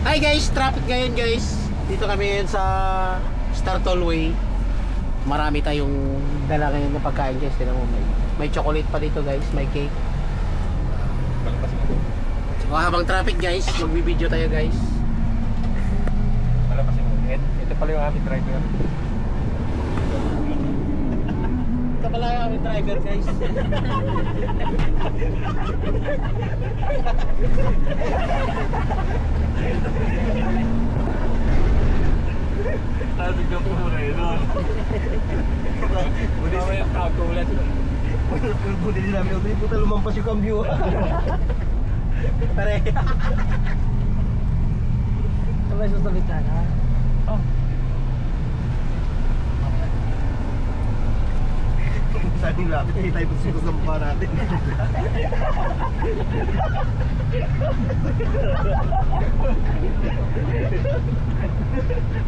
Hi guys, traffic ngayon guys. Dito kami ngayon sa Star Tollway. Marami tayong dala ngayon na pagkain guys. Tignan mo, may chocolate pa dito guys, may cake. So habang traffic guys, magbibideo tayo guys. Ito pala yung aming driver. Ito pala yung aming driver guys. Sabi ka po na yun. Buti siya yung kagulat. Buti din namin. Buti puta lumampas yung cambio. Pare. Sabay susabit na ha? Oh. Saan yung lapit? Hindi tayo pusikus ng mukha natin.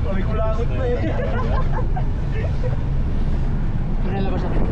Kami kulangot na eh. Pinalabas natin.